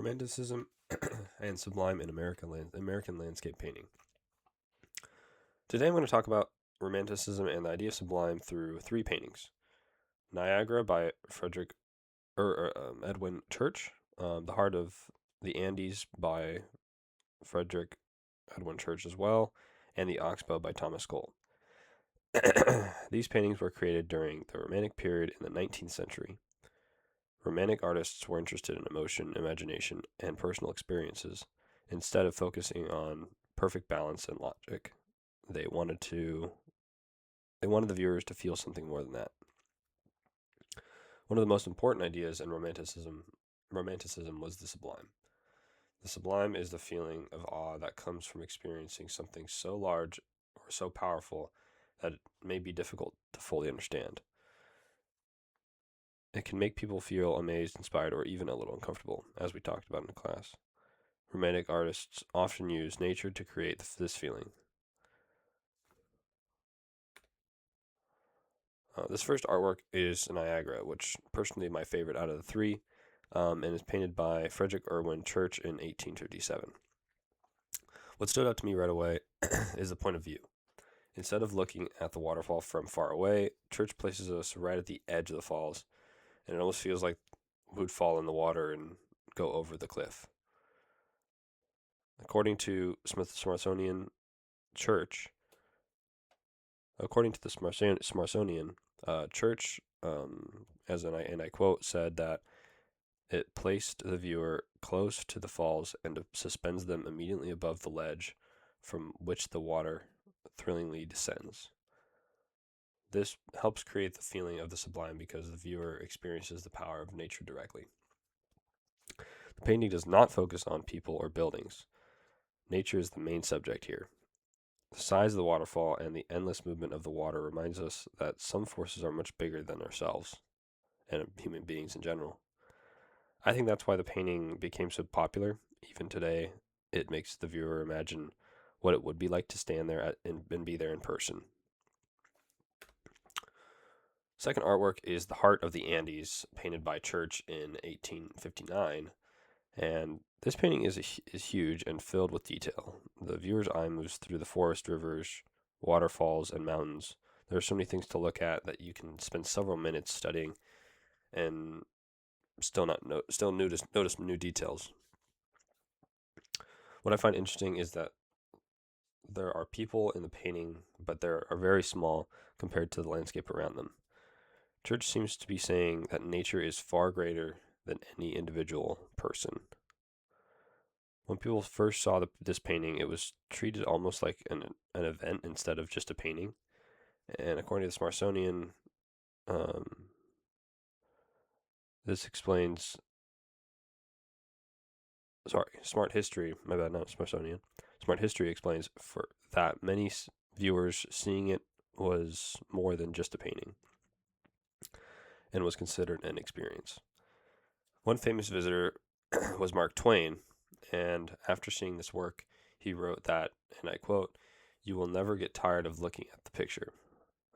Romanticism and Sublime in American landscape painting. Today I'm going to talk about Romanticism and the idea of Sublime through three paintings. Niagara by Edwin Church, The Heart of the Andes by Frederick Edwin Church as well, and The Oxbow by Thomas Cole. These paintings were created during the Romantic period in the 19th century. Romantic artists were interested in emotion, imagination, and personal experiences. Instead of focusing on perfect balance and logic, they wanted the viewers to feel something more than that. One of the most important ideas in Romanticism was the sublime. The sublime is the feeling of awe that comes from experiencing something so large or so powerful that it may be difficult to fully understand. It can make people feel amazed, inspired, or even a little uncomfortable, as we talked about in class. Romantic artists often use nature to create this feeling. This first artwork is Niagara, which personally my favorite out of the three, and is painted by Frederick Irwin Church in 1857. What stood out to me right away is the point of view. Instead of looking at the waterfall from far away, Church places us right at the edge of the falls, and it almost feels like we'd fall in the water and go over the cliff. According to the Smithsonian, Church, and I quote, said that it placed the viewer close to the falls and suspends them immediately above the ledge from which the water thrillingly descends. This helps create the feeling of the sublime because the viewer experiences the power of nature directly. The painting does not focus on people or buildings. Nature is the main subject here. The size of the waterfall and the endless movement of the water reminds us that some forces are much bigger than ourselves and human beings in general. I think that's why the painting became so popular. Even today, it makes the viewer imagine what it would be like to stand there and be there in person. Second artwork is The Heart of the Andes, painted by Church in 1859. And this painting is huge and filled with detail. The viewer's eye moves through the forest, rivers, waterfalls, and mountains. There are so many things to look at that you can spend several minutes studying and still notice new details. What I find interesting is that there are people in the painting, but they are very small compared to the landscape around them. Church seems to be saying that nature is far greater than any individual person. When people first saw this painting, it was treated almost like an event instead of just a painting. And according to the Smithsonian, this explains. Smarthistory. My bad, not Smithsonian. Smarthistory explains for that many viewers seeing it was more than just a painting, and was considered an experience. One famous visitor was Mark Twain, and after seeing this work, he wrote that, and I quote, "You will never get tired of looking at the picture."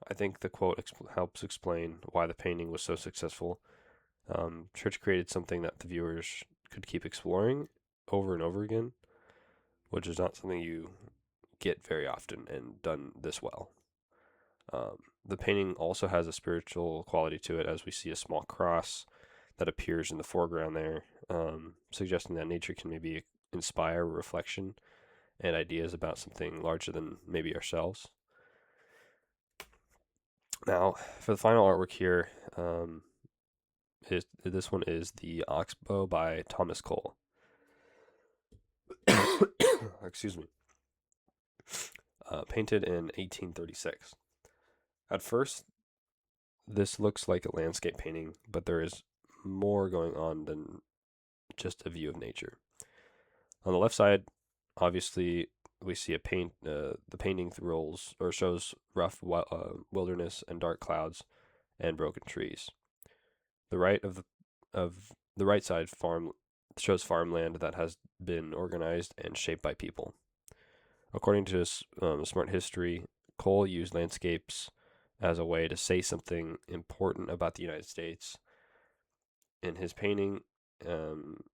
I think the quote helps explain why the painting was so successful. Church created something that the viewers could keep exploring over and over again, which is not something you get very often and done this well. The painting also has a spiritual quality to it, as we see a small cross that appears in the foreground there, suggesting that nature can maybe inspire reflection and ideas about something larger than maybe ourselves. Now, for the final artwork here, this one is The Oxbow by Thomas Cole. Excuse me. Painted in 1836. At first, this looks like a landscape painting, but there is more going on than just a view of nature. On the left side, obviously, we see the painting shows rough wilderness and dark clouds and broken trees. The right side shows farmland that has been organized and shaped by people. According to Smarthistory, Cole used landscapes as a way to say something important about the United States. In his painting,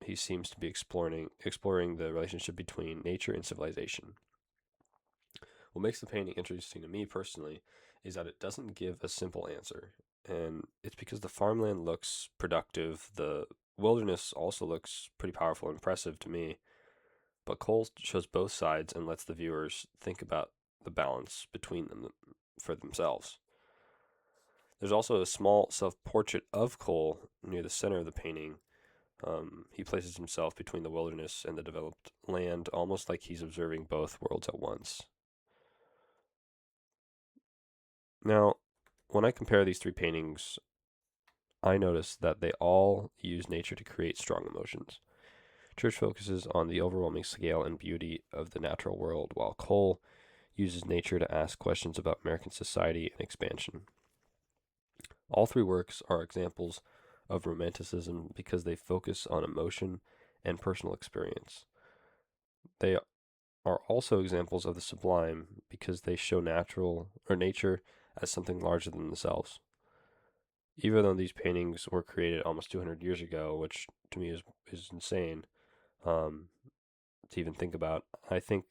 he seems to be exploring the relationship between nature and civilization. What makes the painting interesting to me personally is that it doesn't give a simple answer, and it's because the farmland looks productive. The wilderness also looks pretty powerful and impressive to me, but Cole shows both sides and lets the viewers think about the balance between them for themselves. There's also a small self portrait of Cole near the center of the painting. He places himself between the wilderness and the developed land, almost like he's observing both worlds at once. Now, when I compare these three paintings, I notice that they all use nature to create strong emotions. Church focuses on the overwhelming scale and beauty of the natural world, while Cole uses nature to ask questions about American society and expansion. All three works are examples of Romanticism because they focus on emotion and personal experience. They are also examples of the Sublime because they show nature as something larger than themselves. Even though these paintings were created almost 200 years ago, which to me is insane um, to even think about, I think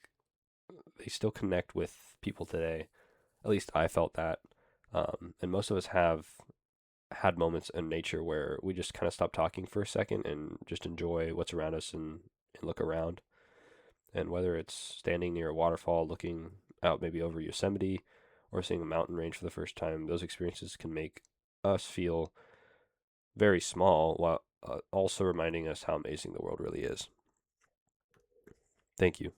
they still connect with people today. At least I felt that. And most of us have had moments in nature where we just kind of stop talking for a second and just enjoy what's around us and look around. And whether it's standing near a waterfall, looking out maybe over Yosemite, or seeing a mountain range for the first time, those experiences can make us feel very small while also reminding us how amazing the world really is. Thank you.